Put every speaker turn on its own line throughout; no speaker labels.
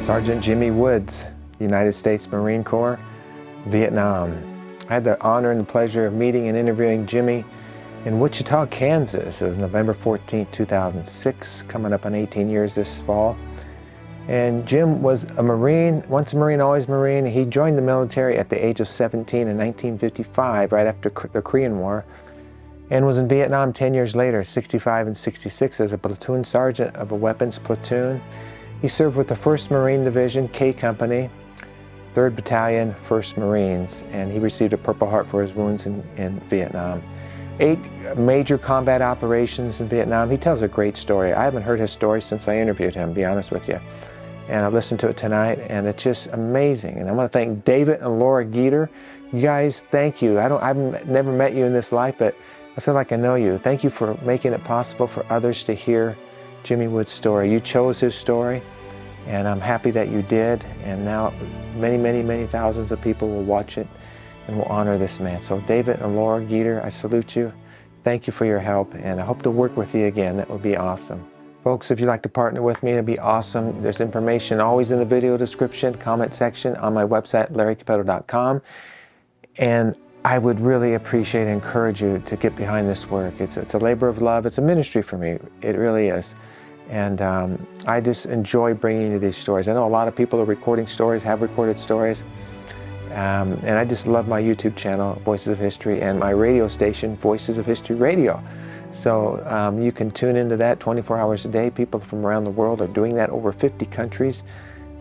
Sergeant Jimmie Woods, United States Marine Corps, Vietnam. I had the honor and the pleasure of meeting and interviewing Jimmie in Wichita, Kansas. It was November 14, 2006, coming up on 18 years this fall. And Jim was a Marine, once a Marine, always Marine. He joined the military at the age of 17 in 1955, right after the Korean War, and was in Vietnam 10 years later, 65 and 66, as a platoon sergeant of a weapons platoon. He served with the 1st Marine Division, K Company, 3rd Battalion, 1st Marines, and he received a Purple Heart for his wounds in Vietnam. 8 major combat operations in Vietnam. He tells a great story. I haven't heard his story since I interviewed him, to be honest with you. And I listened to it tonight, and it's just amazing. And I want to thank David and Laura Geeter. You guys, thank you. I've never met you in this life, but I feel like I know you. Thank you for making it possible for others to hear Jimmie Woods' story. You chose his story, and I'm happy that you did. And now many, many, many thousands of people will watch it and will honor this man. So David and Laura Geeter, I salute you. Thank you for your help, and I hope to work with you again. That would be awesome. Folks, if you'd like to partner with me, it'd be awesome. There's information always in the video description, comment section on my website, larrycapetto.com. And I would really appreciate and encourage you to get behind this work. It's a labor of love. It's a ministry for me. It really is. And I just enjoy bringing you these stories. I know a lot of people are recording stories, have recorded stories. And I just love my YouTube channel, Voices of History, and my radio station, Voices of History Radio. So you can tune into that 24 hours a day. People from around the world are doing that, over 50 countries.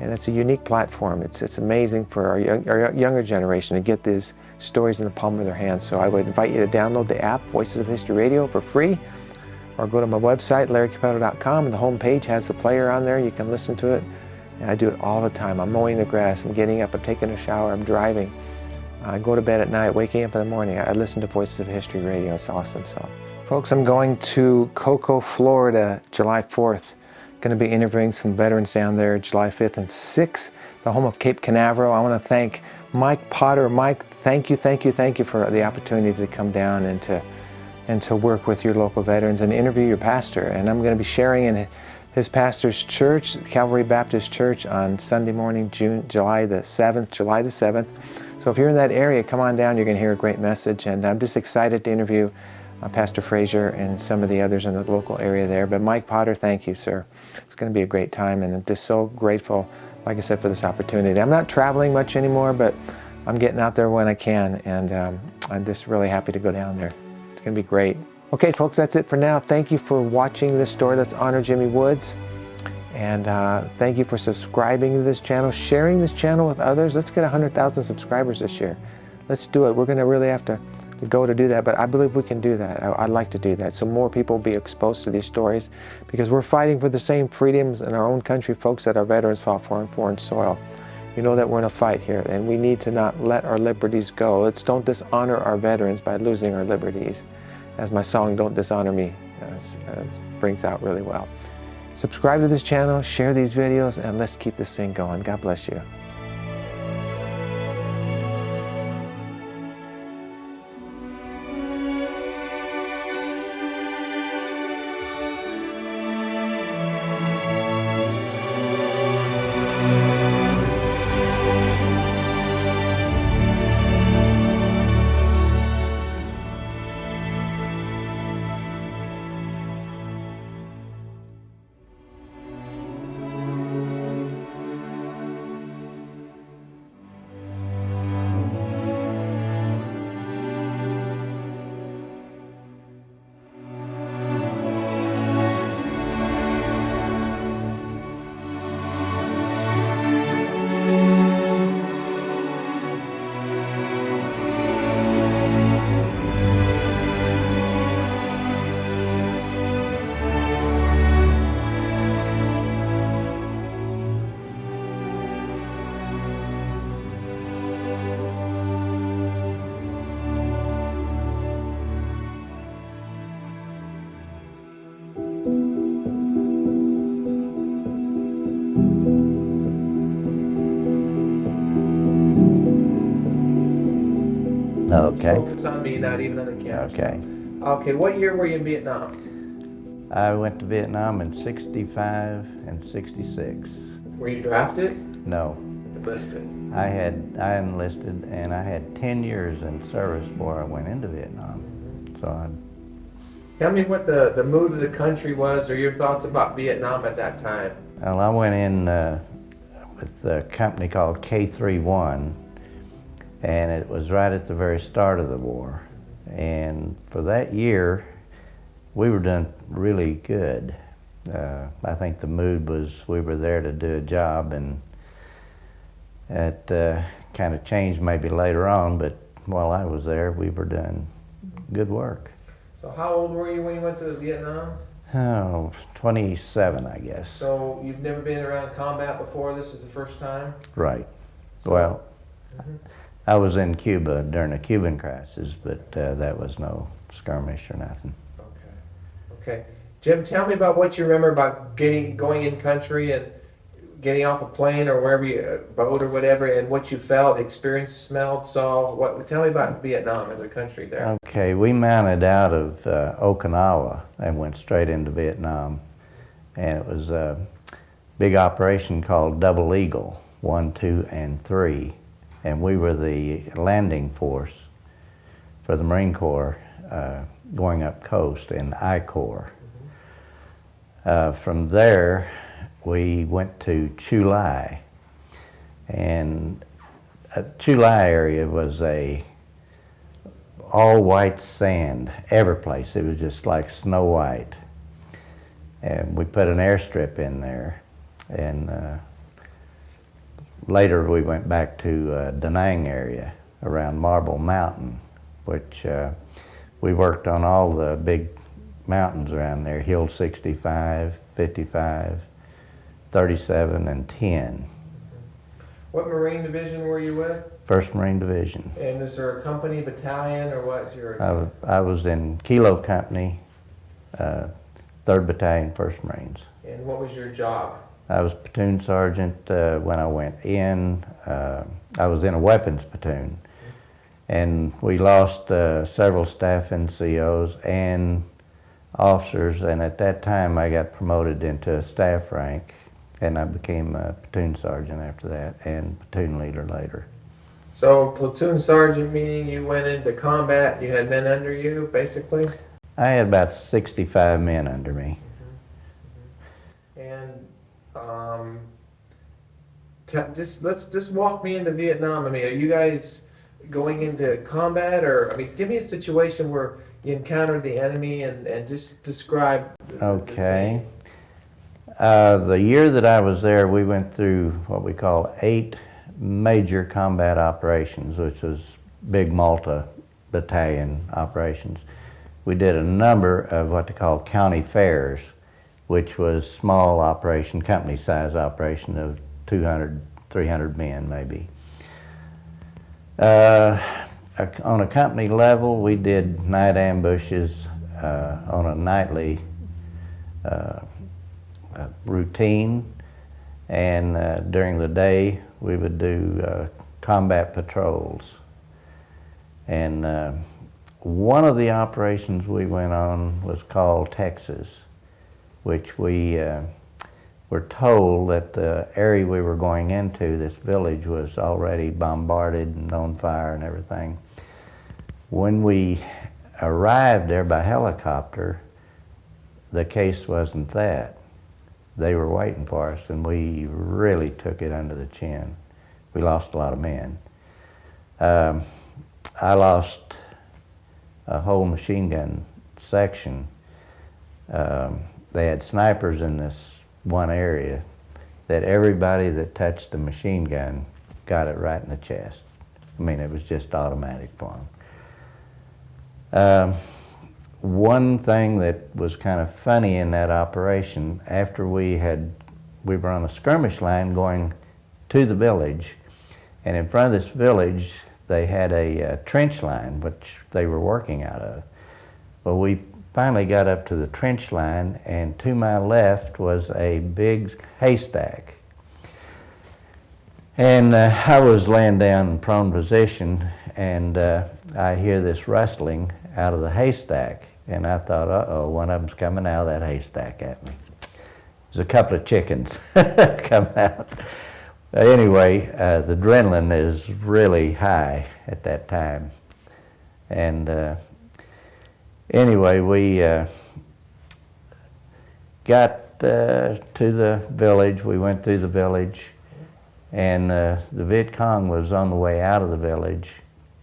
And it's a unique platform. It's amazing for our younger generation to get these stories in the palm of their hands. So I would invite you to download the app, Voices of History Radio, for free, or go to my website, larrycapetto.com, and the home page has the player on there. You can listen to it. And I do it all the time. I'm mowing the grass, I'm getting up, I'm taking a shower, I'm driving. I go to bed at night, waking up in the morning. I listen to Voices of History Radio. It's awesome. So, folks, I'm going to Cocoa, Florida, July 4th. Going to be interviewing some veterans down there, July 5th and 6th, the home of Cape Canaveral. I want to thank Mike Potter. Mike, thank you for the opportunity to come down and to work with your local veterans and interview your pastor. And I'm going to be sharing in his pastor's church, Calvary Baptist Church, on Sunday morning, July the 7th. So if you're in that area, come on down. You're going to hear a great message. And I'm just excited to interview Pastor Frazier and some of the others in the local area there. But Mike Potter, thank you, sir. It's going to be a great time, and I'm just so grateful, like I said, for this opportunity. I'm not traveling much anymore, but I'm getting out there when I can, and I'm just really happy to go down there. It's going to be great. Okay, folks, that's it for now. Thank you for watching this story. Let's honor Jimmie Woods. And thank you for subscribing to this channel, sharing this channel with others. Let's get 100,000 subscribers this year. Let's do it. We're going to really have to go to do that, but I believe we can do that. I'd like to do that, so more people will be exposed to these stories, because we're fighting for the same freedoms in our own country, folks, that our veterans fought for on foreign soil. You know that we're in a fight here, and we need to not let our liberties go. Let's don't dishonor our veterans by losing our liberties, as my song Don't Dishonor Me brings out really well. Subscribe to this channel, share these videos, and let's keep this thing going. God bless you.
Okay.
Focus on me, not even on the camera.
Okay.
Okay, what year were you in Vietnam?
I went to Vietnam in 65 and 66.
Were you drafted?
No.
Enlisted.
I enlisted and I had 10 years in service before I went into Vietnam. So
Tell me what the mood of the country was, or your thoughts about Vietnam at that time.
well, I went in with a company called K31, and it was right at the very start of the war. And for that year, we were doing really good. I think the mood was we were there to do a job, and it kind of changed maybe later on, but while I was there, we were doing good work.
So how old were you when you went to Vietnam?
Oh, 27, I guess.
So you've never been around combat before? This is the first time?
Right.
So,
Well, I was in Cuba during the Cuban crisis, but that was no skirmish or nothing.
Okay. Jim, tell me about what you remember about going in country and getting off a plane or wherever you boat or whatever, and what you felt, experienced, smelled, saw. Tell me about Vietnam as a country there.
Okay, we mounted out of Okinawa and went straight into Vietnam, and it was a big operation called Double Eagle, 1, 2, and 3, and we were the landing force for the Marine Corps going up coast in I Corps. From there, we went to Chu Lai, and Chu Lai area was a all white sand every place. It was just like Snow White. And we put an airstrip in there, and later we went back to Da Nang area around Marble Mountain, which we worked on all the big mountains around there, Hill 65, 55, 37, and 10.
What Marine Division were you with?
1st Marine Division.
And is there a company, battalion, or what's your...
I was in Kilo Company, 3rd Battalion, 1st Marines.
And what was your job?
I was platoon sergeant when I went in. I was in a weapons platoon. And we lost several staff NCOs and officers, and at that time I got promoted into a staff rank, and I became a platoon sergeant after that, and platoon leader later.
So platoon sergeant meaning you went into combat, you had men under you, basically?
I had about 65 men under me.
And let's walk me into Vietnam. I mean, are you guys going into combat, or give me a situation where you encountered the enemy and just describe
Okay. The year that I was there, we went through what we call 8 major combat operations, which was big multi-battalion operations. We did a number of what they call county fairs, which was small operation, company size operation of 200, 300 men maybe. On a company level, we did night ambushes on a nightly routine, and during the day we would do combat patrols. And one of the operations we went on was called Texas, which we were told that the area we were going into, this village, was already bombarded and on fire and everything. When we arrived there by helicopter, the case wasn't that. They were waiting for us, and we really took it under the chin. We lost a lot of men. I lost a whole machine gun section. They had snipers in this one area that everybody that touched the machine gun got it right in the chest. I mean, it was just automatic for them. One thing that was kind of funny in that operation, after we were on a skirmish line going to the village, and in front of this village they had a trench line which they were working out of. Well, we finally got up to the trench line, and to my left was a big haystack. And I was laying down in prone position, and I hear this rustling out of the haystack. And I thought, uh-oh, one of them's coming out of that haystack at me. there's a couple of chickens come out. Anyway, the adrenaline is really high at that time. And anyway, we got to the village. We went through the village, and the Viet Cong was on the way out of the village.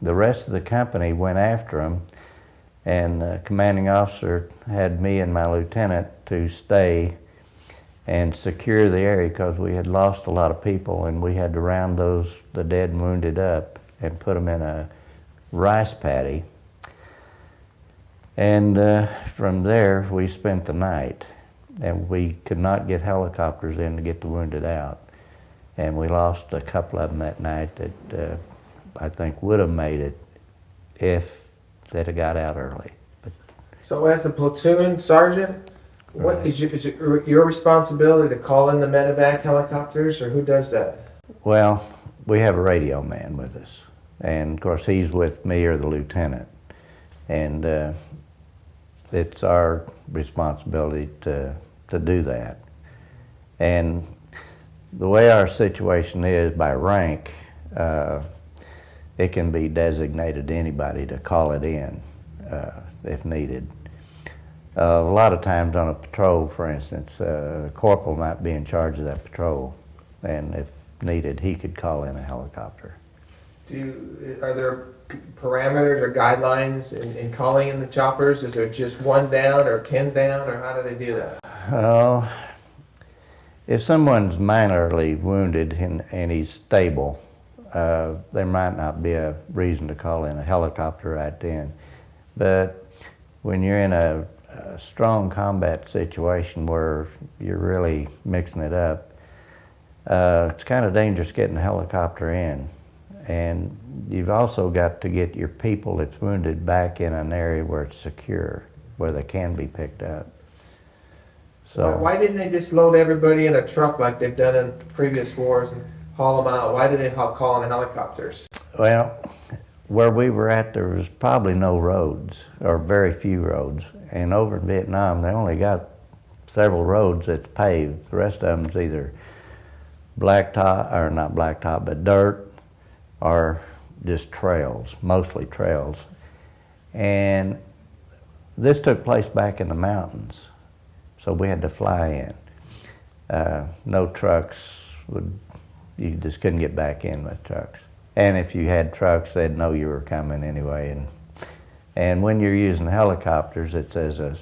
The rest of the company went after him, and the commanding officer had me and my lieutenant to stay and secure the area because we had lost a lot of people, and we had to round the dead and wounded up and put them in a rice paddy. And from there, we spent the night, and we could not get helicopters in to get the wounded out. And we lost a couple of them that night that I think would have made it if they'd have got out early. But,
So as a platoon sergeant, what is your responsibility to call in the medevac helicopters, or who does that?
well, we have a radio man with us, and of course he's with me or the lieutenant. And it's our responsibility to do that. And the way our situation is by rank, it can be designated to anybody to call it in if needed. A lot of times on a patrol, for instance, a corporal might be in charge of that patrol, and if needed, he could call in a helicopter.
Are there parameters or guidelines in calling in the choppers? Is there just 1 down or 10 down, or how do they do that?
Well, if someone's minorly wounded and he's stable, there might not be a reason to call in a helicopter right then. But when you're in a strong combat situation where you're really mixing it up, it's kind of dangerous getting a helicopter in. And you've also got to get your people that's wounded back in an area where it's secure, where they can be picked up. So
Why didn't they just load everybody in a truck like they've done in previous wars and haul them out? Why did they call in helicopters?
Well, where we were at, there was probably no roads, or very few roads. And over in Vietnam, they only got several roads that's paved. The rest of them's either blacktop, or not blacktop, but dirt, or just trails, mostly trails. And this took place back in the mountains, so we had to fly in. No trucks, you just couldn't get back in with trucks. And if you had trucks, they'd know you were coming anyway. And when you're using helicopters, it's as a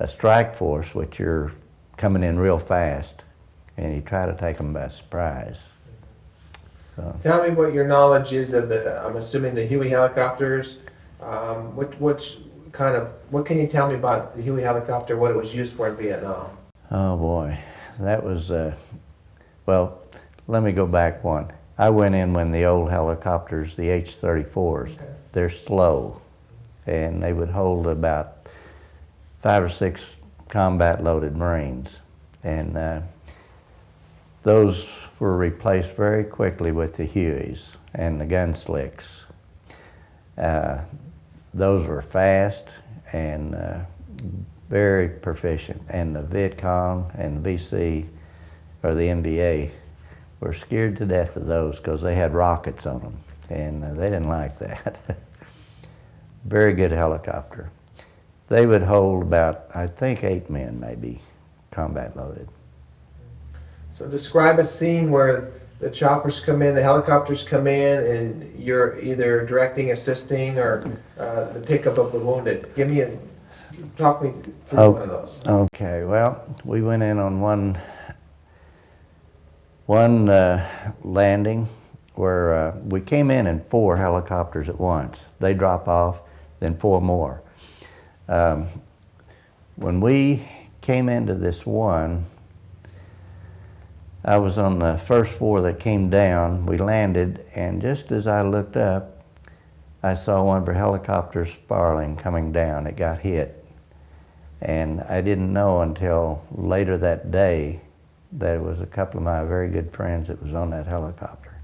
strike force, which you're coming in real fast, and you try to take them by surprise. So.
Tell me what your knowledge is of I'm assuming the Huey helicopters. What can you tell me about the Huey helicopter, what it was used for in Vietnam?
Oh boy, that was, well, let me go back one. I went in when the old helicopters, the H-34s, okay. They're slow, and they would hold about 5 or 6 combat-loaded Marines. And those were replaced very quickly with the Hueys and the Gunslicks. Those were fast and very proficient. And the Viet Cong and the VC, or the NVA, were scared to death of those because they had rockets on them, and they didn't like that. Very good helicopter. They would hold about, I think, 8 men maybe, combat loaded.
So describe a scene where the choppers come in, the helicopters come in, and you're either directing, assisting, or the pickup of the wounded. Talk me through one of those.
Okay, well, we went in on one landing where we came in 4 helicopters at once. They drop off, then 4 more. When we came into this one, I was on the first 4 that came down. We landed, and just as I looked up, I saw one of our helicopters spiraling coming down. It got hit. And I didn't know until later that day that it was a couple of my very good friends that was on that helicopter.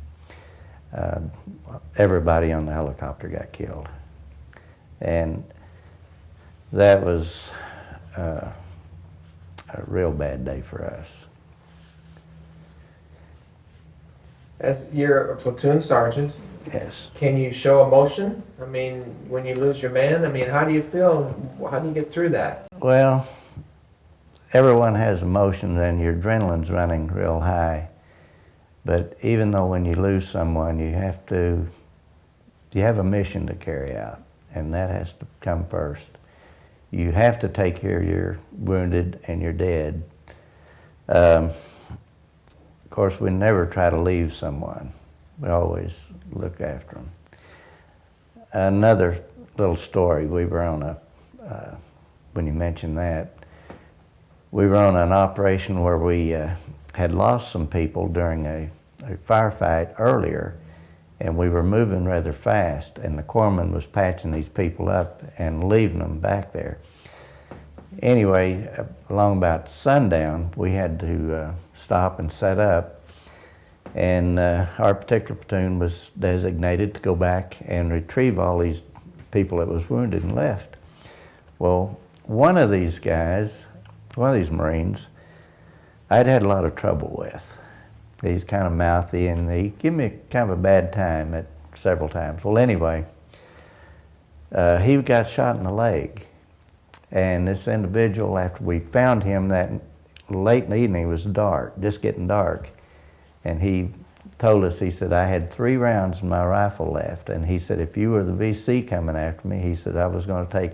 Everybody on the helicopter got killed. And that was, a real bad day for us.
As you're a platoon sergeant,
Yes.
can you show emotion? I mean, when you lose your man, I mean, how do you feel? How do you get through that?
Well, everyone has emotions and your adrenaline's running real high. But even though when you lose someone, you have a mission to carry out, and that has to come first. You have to take care of your wounded and your dead. Of course, we never try to leave someone. We always look after them. Another little story, we were on when you mentioned that, we were on an operation where we had lost some people during a firefight earlier, and we were moving rather fast, and the corpsman was patching these people up and leaving them back there. Anyway, along about sundown, we had to stop and set up, and our particular platoon was designated to go back and retrieve all these people that was wounded and left. Well, one of these guys, one of these Marines, I'd had a lot of trouble with. He's kind of mouthy, and he gave me kind of a bad time at several times. Well, anyway, he got shot in the leg. And this individual, after we found him that late in the evening, it was dark, just getting dark. And he told us, he said, I had 3 rounds in my rifle left. And he said, if you were the VC coming after me, he said, I was going to take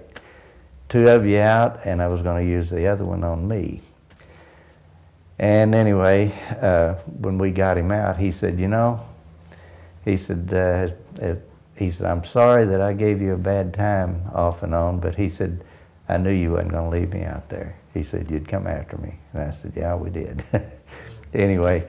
2 of you out, and I was going to use the other one on me. And anyway, when we got him out, he said, you know, he said, I'm sorry that I gave you a bad time off and on, but he said, I knew you wasn't going to leave me out there. He said, you'd come after me. And I said, yeah, we did. Anyway,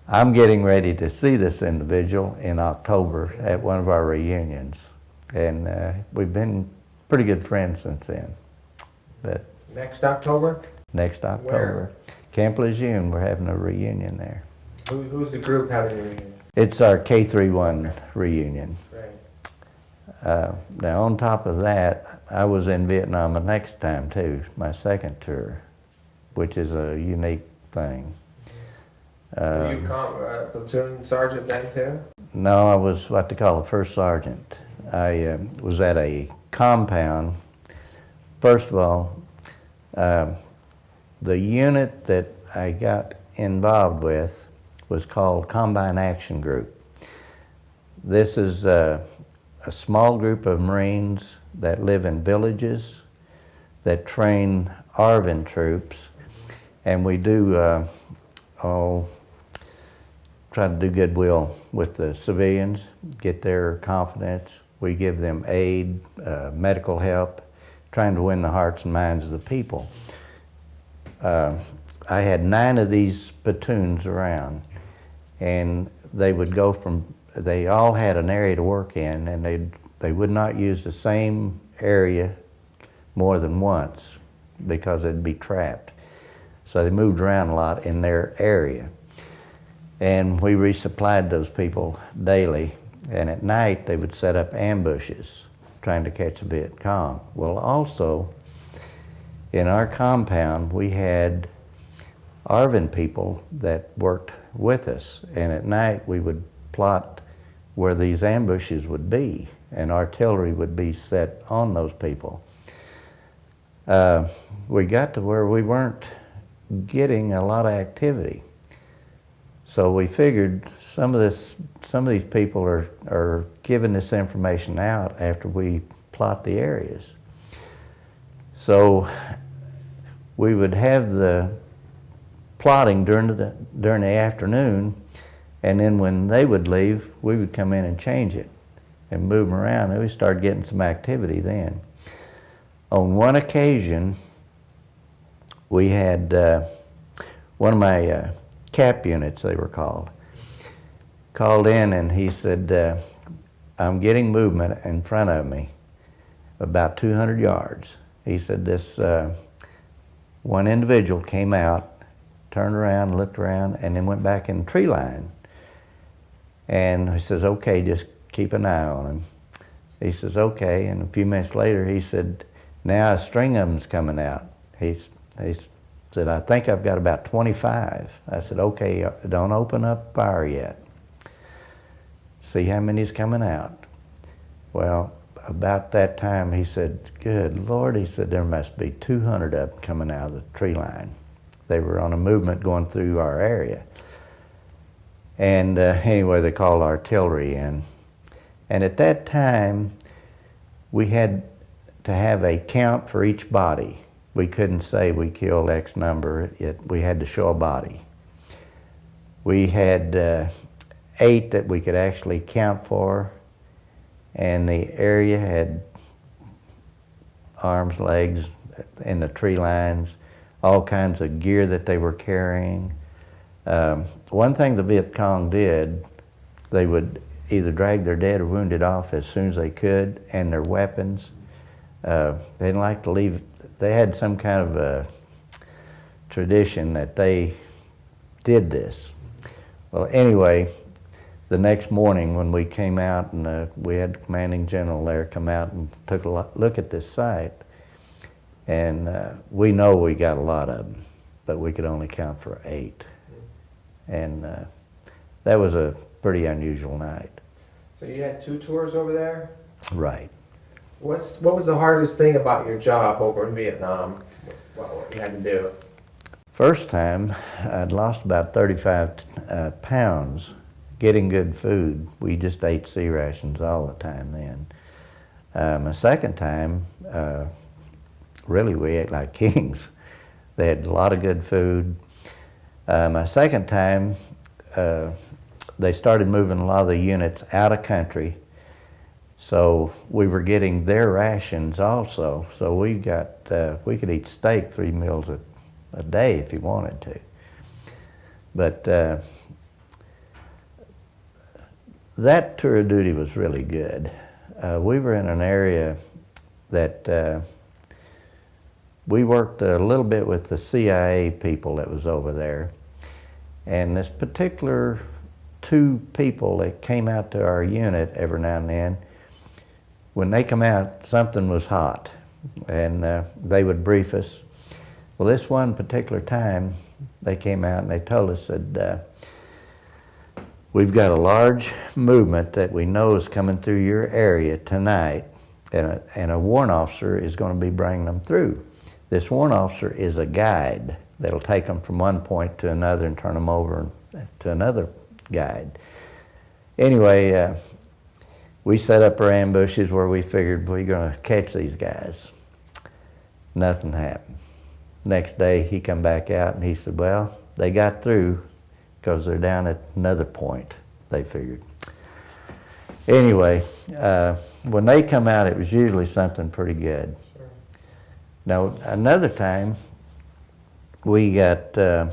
I'm getting ready to see this individual in October at one of our reunions. And we've been pretty good friends since then. But
Next October?
Next October.
Where?
Camp Lejeune, we're having a reunion there.
Who's the group having a reunion?
It's our K-31 reunion.
Right.
Now on top of that, I was in Vietnam the next time too, my second tour, which is a unique thing.
Were you platoon sergeant then too?
No, I was what they call a first sergeant. I was at a compound. First of all, the unit that I got involved with was called Combine Action Group. This is a small group of Marines that live in villages that train ARVN troops, and we do try to do goodwill with the civilians, get their confidence. We give them aid, medical help, trying to win the hearts and minds of the people. I had 9 of these platoons around, and they would go from, they all had an area to work in, and they would not use the same area more than once because they'd be trapped. So they moved around a lot in their area. And we resupplied those people daily, and at night they would set up ambushes trying to catch the Viet Cong. Well, also, in our compound, we had ARVN people that worked with us, and at night we would plot where these ambushes would be, and artillery would be set on those people. We got to where we weren't getting a lot of activity. So we figured some of these people are giving this information out after we plot the areas. So we would have the plotting during the afternoon, and then when they would leave, we would come in and change it and move them around, and we started getting some activity then. On one occasion, we had one of my cap units, they were called in, and he said, I'm getting movement in front of me, about 200 yards. He said this one individual came out, turned around, looked around, and then went back in tree line. And he says, okay, just keep an eye on him. He says, okay, and a few minutes later he said, now a string of them's coming out. He Said, I think I've got about 25. I said, okay, don't open up fire yet. See how many's coming out. Well, about that time, he said, good Lord, he said, there must be 200 of them coming out of the tree line. They were on a movement going through our area. And anyway, they called artillery in. And at that time, we had to have a count for each body. We couldn't say we killed X number, we had to show a body. We had 8 that we could actually count for, and the area had arms, legs in the tree lines, all kinds of gear that they were carrying. One thing the Viet Cong did, they would either drag their dead or wounded off as soon as they could, and their weapons. They didn't like to leave. They had some kind of a tradition that they did this. Well, anyway, the next morning when we came out, and we had the commanding general there come out and took a look at this site, and we know we got a lot of them, but we could only count for 8. And that was a pretty unusual night.
So you had 2 tours over there?
Right.
What was the hardest thing about your job over in Vietnam? What you had to do?
First time, I'd lost about 35 pounds getting good food. We just ate sea rations all the time then. My second time, really we ate like kings. They had a lot of good food. My second time, they started moving a lot of the units out of country, so we were getting their rations also. So we could eat steak 3 meals a day if you wanted to. But that tour of duty was really good. We were in an area that we worked a little bit with the CIA people that was over there. And this particular 2 people that came out to our unit every now and then, when they come out, something was hot, and they would brief us. Well, this one particular time, they came out and they told us that we've got a large movement that we know is coming through your area tonight, and a warrant officer is going to be bringing them through. This warrant officer is a guide that'll take them from one point to another and turn them over to another guide. Anyway, we set up our ambushes where we figured we're going to catch these guys. Nothing happened. Next day he come back out and he said, well, they got through because they're down at another point, they figured. Anyway, when they come out, it was usually something pretty good. Sure. Now, another time, we got, I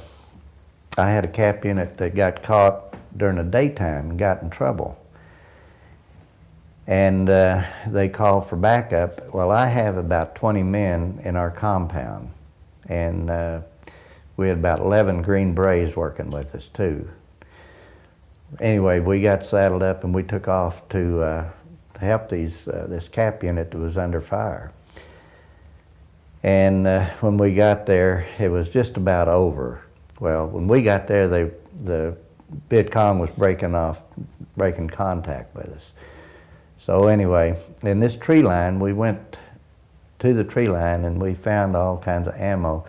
had a cap unit that got caught during the daytime and got in trouble. And they called for backup. Well, I have about 20 men in our compound, and we had about 11 Green Berets working with us too. Anyway, we got saddled up and we took off to help this cap unit that was under fire. And when we got there, it was just about over. Well, when we got there, the Viet Cong was breaking contact with us. So anyway, in this tree line, we went to the tree line and we found all kinds of ammo.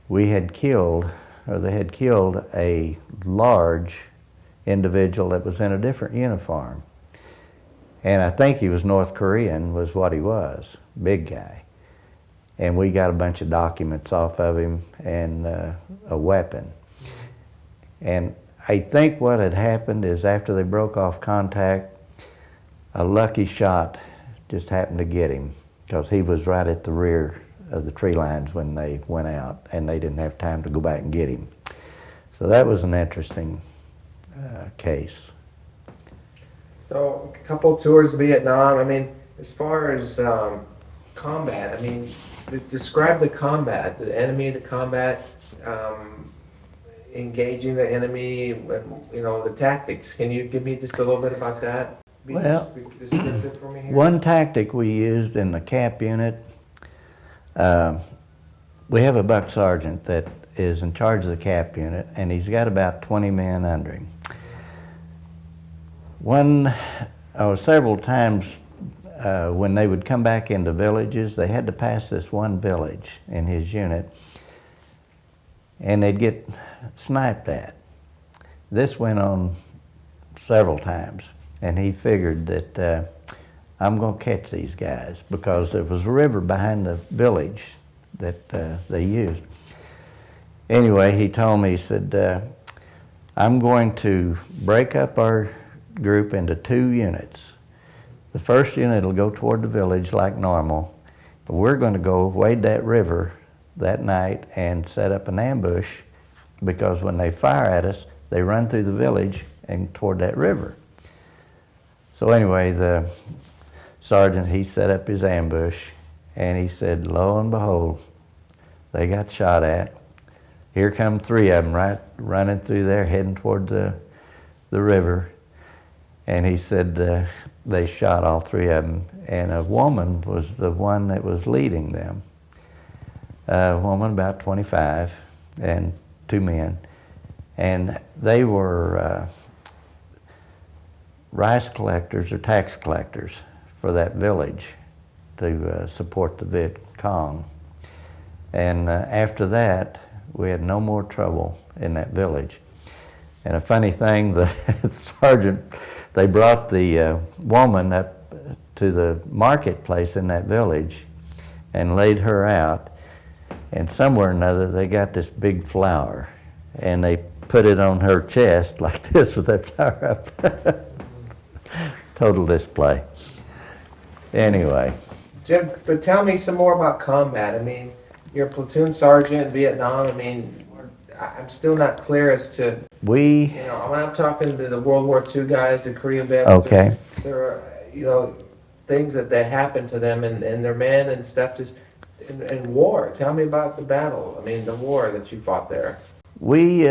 We had killed, or they had killed a large individual that was in a different uniform. And I think he was North Korean, was what he was, big guy. And we got a bunch of documents off of him and a weapon. And I think what had happened is after they broke off contact, a lucky shot just happened to get him because he was right at the rear of the tree lines when they went out and they didn't have time to go back and get him. So that was an interesting case.
So a couple tours of Vietnam. I mean, as far as combat, I mean, describe the combat, the enemy, the combat, engaging the enemy, you know, the tactics. Can you give me just a little bit about that?
Well,
descriptive for me here.
One tactic we used in the cap unit, we have a buck sergeant that is in charge of the cap unit, and he's got about 20 men under him. Several times when they would come back into villages, they had to pass this one village in his unit, and they'd get sniped at. This went on several times, and he figured that I'm going to catch these guys, because there was a river behind the village that they used. Anyway, he told me, he said, I'm going to break up our group into 2 units. The first unit will go toward the village like normal, but we're going to go wade that river that night and set up an ambush, because when they fire at us, they run through the village and toward that river. So anyway, the sergeant, he set up his ambush, and he said, lo and behold, they got shot at. Here come 3 of them right running through there, heading toward the river. And he said they shot all 3 of them, and a woman was the one that was leading them. A woman about 25, and 2 men. And they were rice collectors or tax collectors for that village to support the Viet Cong. And after that, we had no more trouble in that village. And a funny thing, the sergeant, they brought the woman up to the marketplace in that village and laid her out. And somewhere or another, they got this big flower, and they put it on her chest like this with that flower up. Total display. Anyway.
Jim, but tell me some more about combat. I mean, you're a platoon sergeant in Vietnam. I mean, I'm still not clear as to, when I'm talking to the World War II guys, the Korean vets,
okay.
there are, things that happened to them and their men and stuff just, in war. Tell me about the battle. I mean, the war that you fought there.
We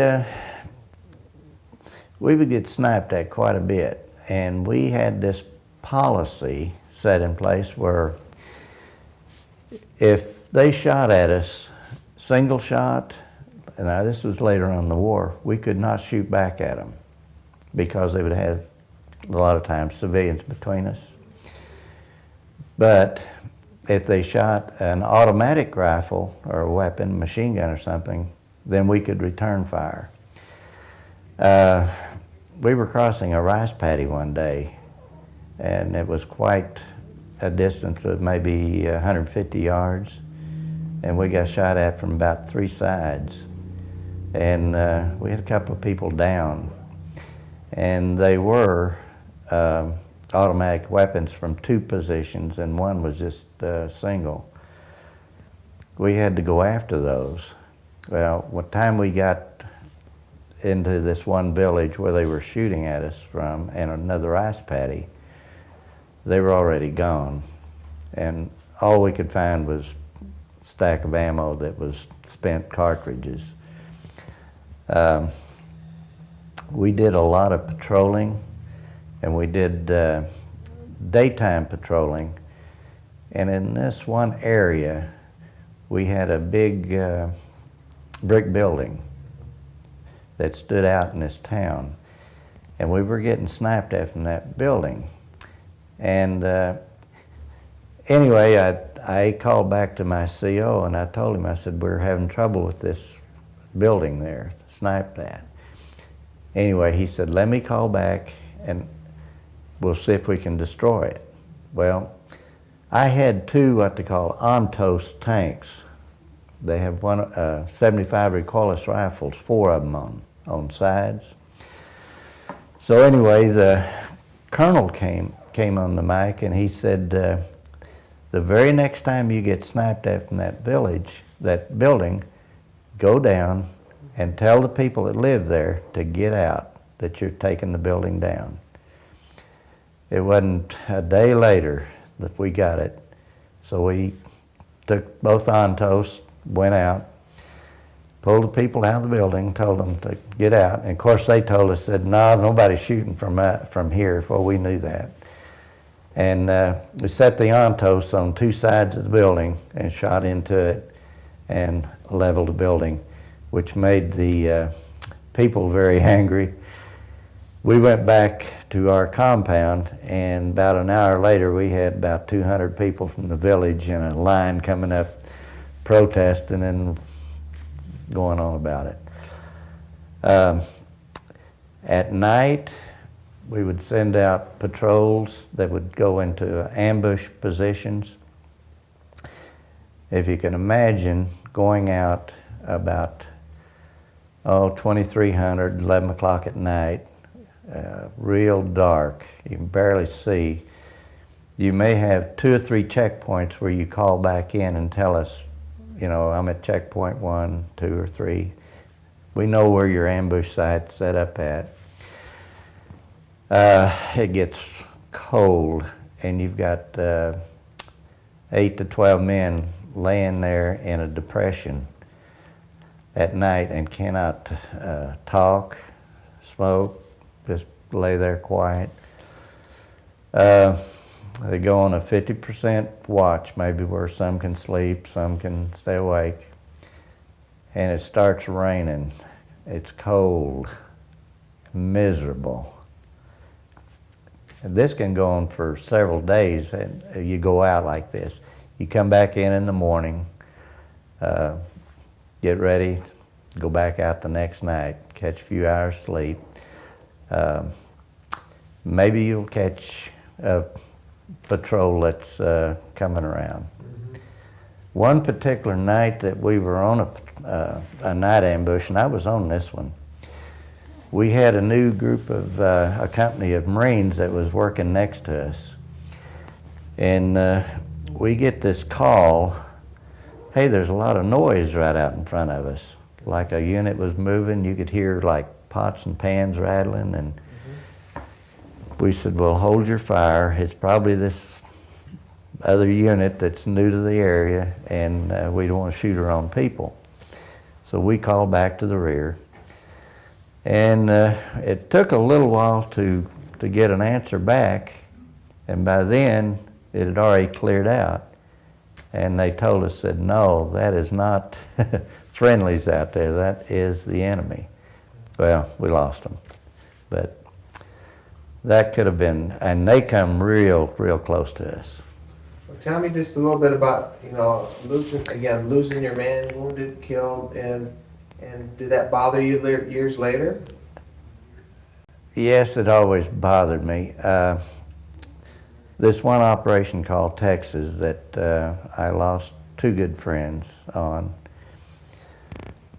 would get sniped at quite a bit, and we had this policy set in place where if they shot at us, single shot, and now this was later on in the war, we could not shoot back at them, because they would have, a lot of times, civilians between us. But if they shot an automatic rifle or a weapon, machine gun or something, then we could return fire. We were crossing a rice paddy one day, and it was quite a distance of maybe 150 yards, and we got shot at from about 3 sides. And we had a couple of people down, and they were automatic weapons from 2 positions, and one was just single. We had to go after those. Well, what time we got into this one village where they were shooting at us from, and another rice paddy, they were already gone. And all we could find was a stack of ammo that was spent cartridges. We did a lot of patrolling, and we did daytime patrolling. And in this one area, we had a big brick building that stood out in this town. And we were getting sniped at from that building. And anyway, I called back to my CO, and I told him, I said, we're having trouble with this building there, sniped at. Anyway, he said, let me call back and we'll see if we can destroy it. Well, I had 2 what they call Ontos tanks. They have 75 recoilless rifles, 4 of them on sides. So anyway, the colonel came on the mic, and he said, the very next time you get sniped at from that building, go down and tell the people that live there to get out, that you're taking the building down. It wasn't a day later that we got it. So we took both Ontos, went out, pulled the people out of the building, told them to get out. And of course they told us, said, no, nobody's shooting from here. Well, we knew that. And we set the Ontos on 2 sides of the building and shot into it. and leveled the building, which made the people very angry. We went back to our compound, and about an hour later we had about 200 people from the village in a line coming up protesting and going on about it. At night, we would send out patrols that would go into ambush positions. If you can imagine going out about 2300, 11 o'clock at night, real dark, you can barely see. You may have 2 or 3 checkpoints where you call back in and tell us, you know, I'm at checkpoint 1, 2, or 3. We know where your ambush site's set up at. It gets cold, and you've got 8 to 12 men laying there in a depression at night and cannot talk, smoke, just lay there quiet. They go on a 50% watch, maybe, where some can sleep, some can stay awake. And it starts raining. It's cold, miserable. And this can go on for several days, and you go out like this. You come back in the morning, get ready, go back out the next night, catch a few hours sleep. Maybe you'll catch a patrol that's coming around. One particular night that we were on a night ambush, and I was on this one, we had a new group of, a company of Marines that was working next to us. And we get this call, hey, there's a lot of noise right out in front of us. Like a unit was moving, you could hear like pots and pans rattling, and we said, well, hold your fire. It's probably this other unit that's new to the area, and we don't want to shoot our own people. So we called back to the rear. And it took a little while to get an answer back, and by then it had already cleared out. And they told us that, no, that is not friendlies out there, that is the enemy. Well, we lost them. But that could have been, and they come real close to us.
Well, tell me just a little bit about, you know, losing your man, wounded, killed, and did that bother you years later?
Yes, it always bothered me. This one operation called Texas that I lost 2 good friends on.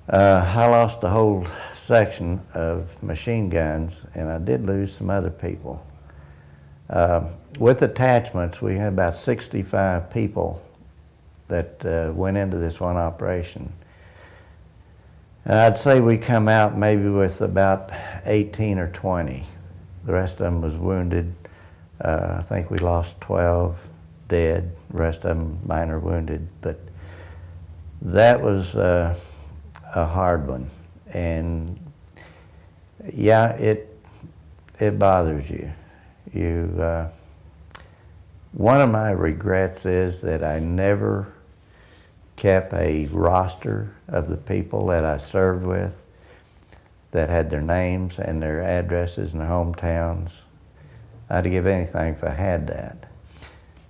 I lost a whole section of machine guns, and I did lose some other people. With attachments, we had about 65 people that went into this one operation. And I'd say we come out maybe with about 18 or 20. The rest of them was wounded. I think we lost 12 dead, the rest of them minor wounded. But that was a hard one. And yeah, it bothers you. One of my regrets is that I never kept a roster of the people that I served with that had their names and their addresses and their hometowns. I'd give anything if I had that.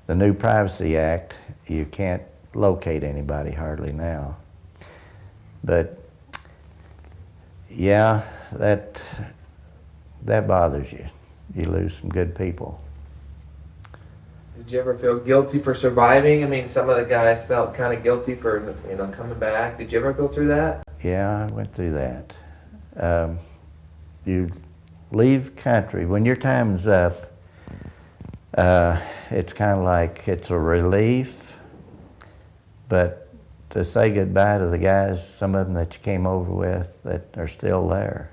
The new Privacy Act, you can't locate anybody hardly now. But yeah, that bothers you. You lose some good people.
Did you ever feel guilty for surviving? I mean, some of the guys felt kind of guilty for, you know, coming back. Did you ever go through that?
Yeah, I went through that. You leave country. When your time's up, it's kind of like it's a relief, but to say goodbye to the guys, some of them that you came over with that are still there,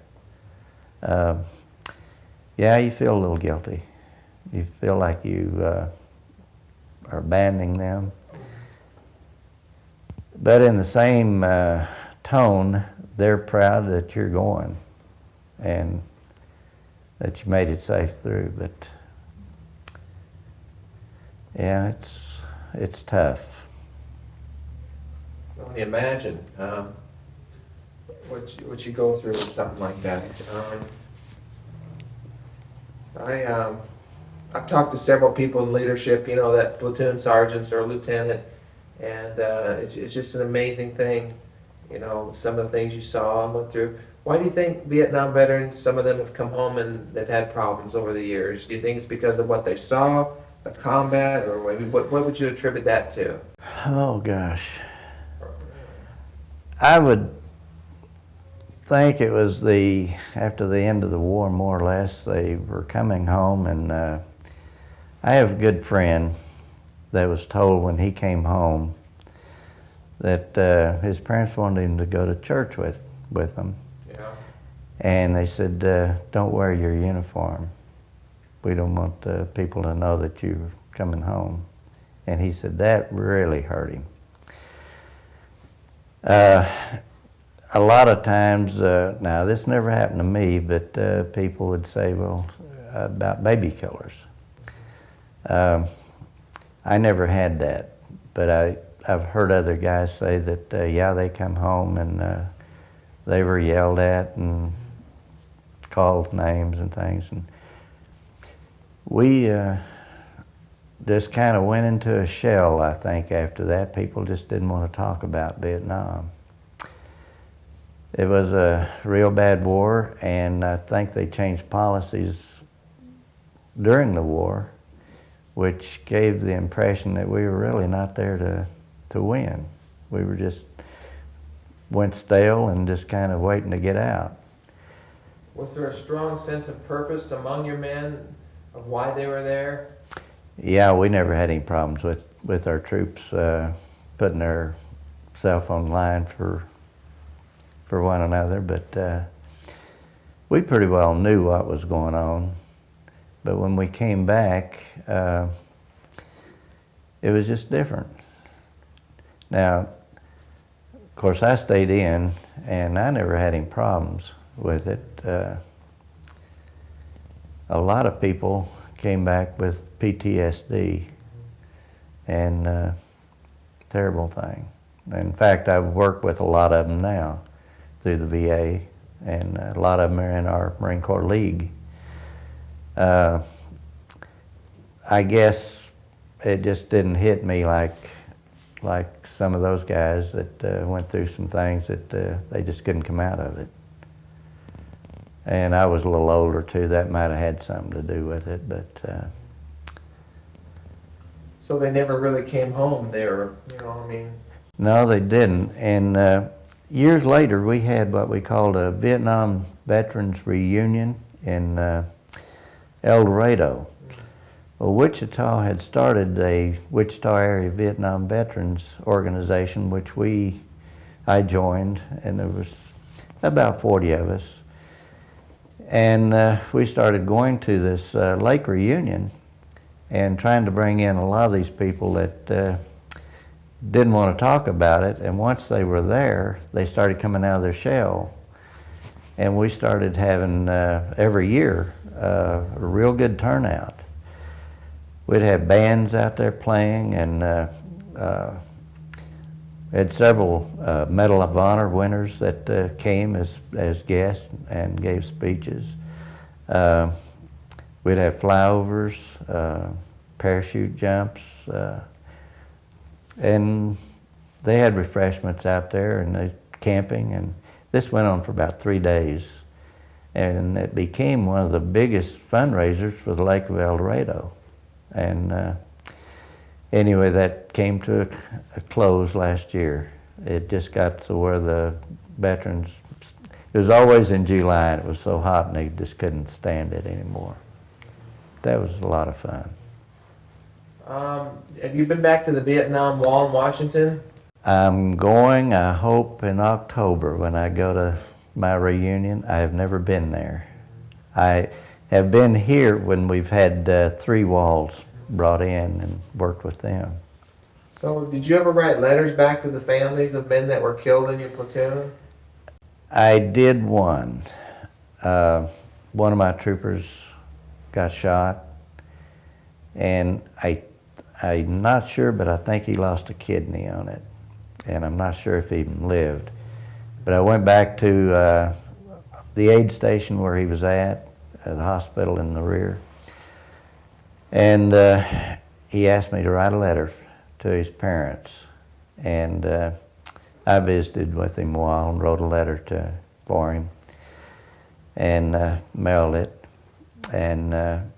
yeah, you feel a little guilty. You feel like you are abandoning them. But in the same tone, they're proud that you're going and that you made it safe through. But yeah, it's tough.
only imagine what you go through with something like that. I've talked to several people in leadership, you know, that platoon sergeants or lieutenant, and it's just an amazing thing, you know, some of the things you saw and went through. Why do you think Vietnam veterans, some of them have come home and they've had problems over the years? Do you think it's because of what they saw, the combat, or what would you attribute that to?
Oh gosh. I would think it was after the end of the war, more or less, they were coming home, and I have a good friend that was told when he came home that his parents wanted him to go to church with them.
Yeah.
And they said, don't wear your uniform. We don't want people to know that you're coming home. And he said that really hurt him. A lot of times, now this never happened to me, but people would say, well, about baby killers. I never had that, but I've heard other guys say that, yeah, they come home and they were yelled at and called names and things. And we just kind of went into a shell, I think, after that. People just didn't want to talk about Vietnam. It was a real bad war, and I think they changed policies during the war, which gave the impression that we were really not there to win. We were just went stale and just kind of waiting to get out.
Was there a strong sense of purpose among your men of why they were there?
Yeah, we never had any problems with our troops putting their self on the line for one another, but we pretty well knew what was going on. But when we came back, it was just different. Now, of course, I stayed in, and I never had any problems with it. A lot of people came back with PTSD, and terrible thing. In fact, I've worked with a lot of them now through the VA, and a lot of them are in our Marine Corps League. I guess it just didn't hit me like some of those guys that went through some things that they just couldn't come out of it. And I was a little older too. That might have had something to do with it, but.
So they never really came home there, you know, I mean.
No, they didn't. And years later, we had what we called a Vietnam Veterans Reunion in El Dorado. Well, Wichita had started a Wichita Area Vietnam Veterans Organization, which I joined, and there was about 40 of us. And we started going to this lake reunion and trying to bring in a lot of these people that didn't want to talk about it. And once they were there, they started coming out of their shell. And we started having, every year, a real good turnout. We'd have bands out there playing, and had several Medal of Honor winners that came as guests and gave speeches. We'd have flyovers, parachute jumps, and they had refreshments out there, and they camping, and this went on for about 3 days. And it became one of the biggest fundraisers for the Lake of El Dorado. And anyway, that came to a close last year. It just got to where the veterans, it was always in July, and it was so hot and they just couldn't stand it anymore. That was a lot of fun.
Have you been back to the Vietnam Wall in Washington?
I'm going, I hope, in October when I go to my reunion. I have never been there. I have been here when we've had 3 walls brought in and worked with them.
So did you ever write letters back to the families of men that were killed in your platoon?
I did one. One of my troopers got shot, and I'm not sure, but I think he lost a kidney on it. and I'm not sure if he even lived. But I went back to the aid station where he was at the hospital in the rear, and he asked me to write a letter to his parents, and I visited with him a while and wrote a letter for him, and mailed it, and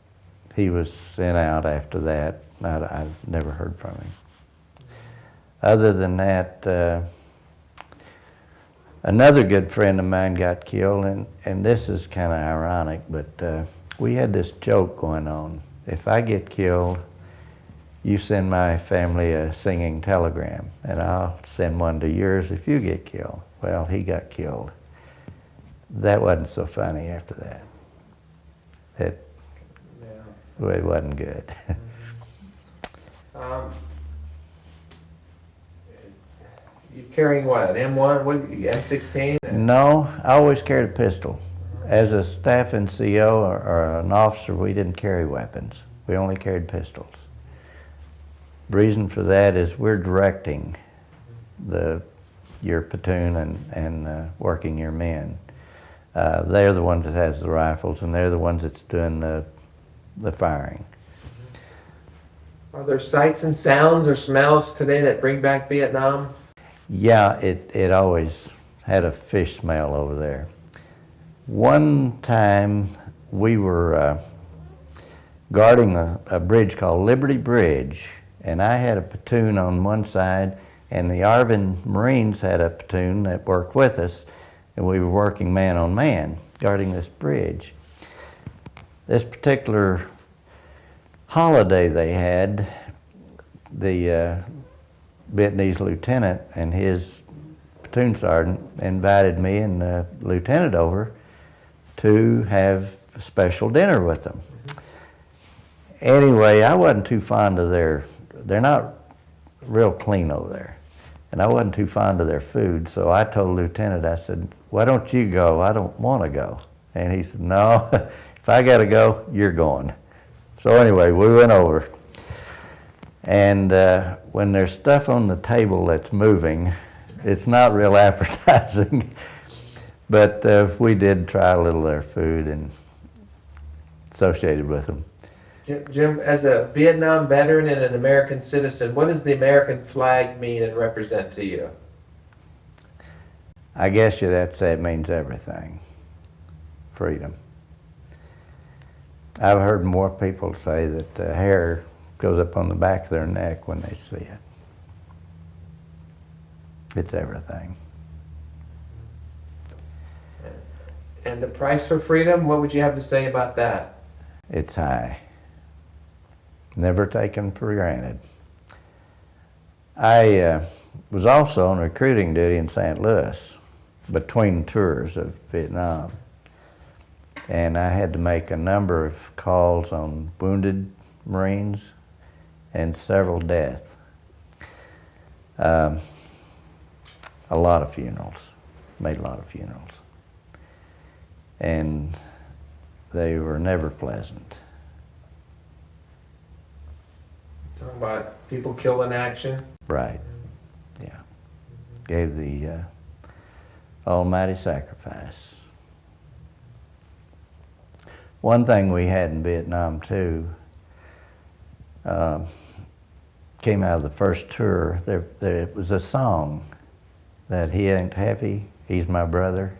he was sent out after that. I've never heard from him. Other than that, another good friend of mine got killed, and this is kind of ironic, but we had this joke going on. If I get killed, you send my family a singing telegram, and I'll send one to yours if you get killed. Well, he got killed. That wasn't so funny after that. It wasn't good.
You carrying what, an M1, what, M16?
No, I always carried a pistol. As a staff NCO or an officer, we didn't carry weapons. We only carried pistols. The reason for that is we're directing your platoon and working your men. They're the ones that has the rifles, and they're the ones that's doing the firing.
Are there sights and sounds or smells today that bring back Vietnam?
Yeah, it always had a fish smell over there. One time we were guarding a bridge called Liberty Bridge, and I had a platoon on one side, and the Arvin Marines had a platoon that worked with us, and we were working man on man, guarding this bridge. This particular holiday they had, the Vietnamese lieutenant and his platoon sergeant invited me and the lieutenant over to have a special dinner with them. Anyway, I wasn't too fond of they're not real clean over there, and I wasn't too fond of their food, so I told the lieutenant, I said, why don't you go? I don't want to go. And he said, no, if I got to go, you're going. So anyway, we went over. And when there's stuff on the table that's moving, it's not real appetizing. But we did try a little of their food and associated with them.
Jim, as a Vietnam veteran and an American citizen, what does the American flag mean and represent to you?
I guess you'd have to say it means everything. Freedom. I've heard more people say that the hair goes up on the back of their neck when they see it. It's everything.
And the price for freedom, what would you have to say about that?
It's high. Never taken for granted. I was also on recruiting duty in St. Louis between tours of Vietnam. And I had to make a number of calls on wounded Marines and several deaths. A lot of funerals, made a lot of funerals. And they were never pleasant.
Talking about people killed in action?
Right, yeah. Gave the almighty sacrifice. One thing we had in Vietnam too, came out of the first tour, there was a song that he ain't happy, he's my brother.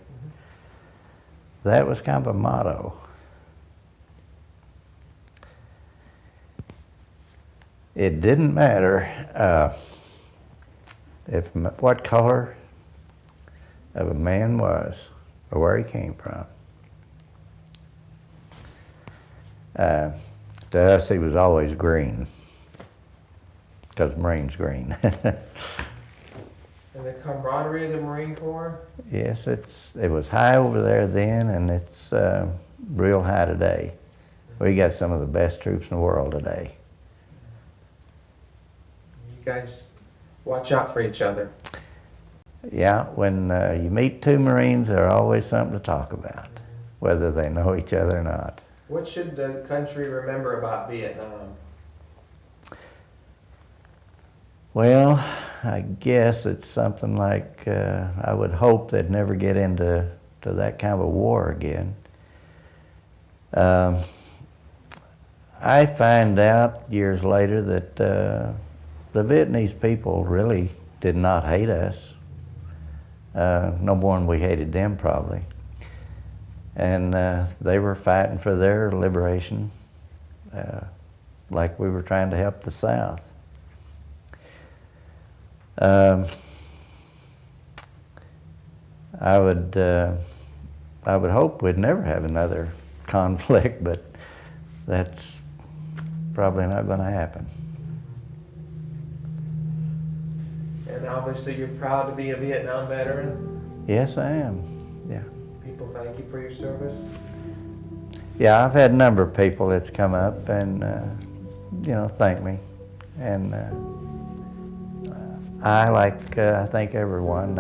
That was kind of a motto. It didn't matter what color of a man was or where he came from. To us, he was always green, because Marine's green.
And the camaraderie of the Marine Corps?
Yes, it was high over there then, and it's real high today. We got some of the best troops in the world today.
You guys watch out for each other.
Yeah, when you meet two Marines, there's always something to talk about, whether they know each other or not.
What should the country remember about Vietnam?
Well, I guess it's something like I would hope they'd never get into that kind of a war again. I find out years later that the Vietnamese people really did not hate us. No more than we hated them, probably. And they were fighting for their liberation like we were trying to help the South. I would hope we'd never have another conflict, but that's probably not going to happen.
And obviously you're proud to be a Vietnam veteran.
Yes, I am. Yeah.
People thank you for your service.
Yeah, I've had a number of people that's come up and thank me, and I thank everyone.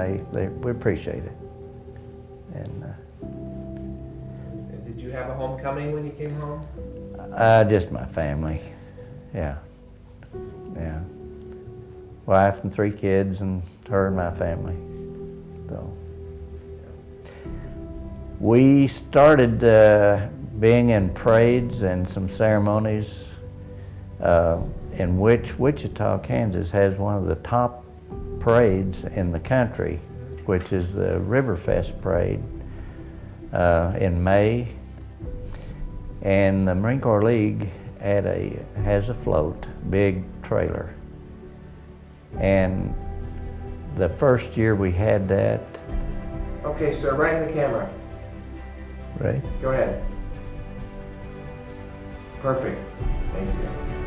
We appreciate it. And
did you have a homecoming when you came home?
Just my family. Yeah. Wife and 3 kids, and her and my family. So we started being in parades and some ceremonies in which Wichita, Kansas has one of the top parades in the country, which is the Riverfest Parade in May. And the Marine Corps League has a float, big trailer. And the first year we had that.
Okay, sir, right in the camera.
Ready?
Go ahead. Perfect. Thank you.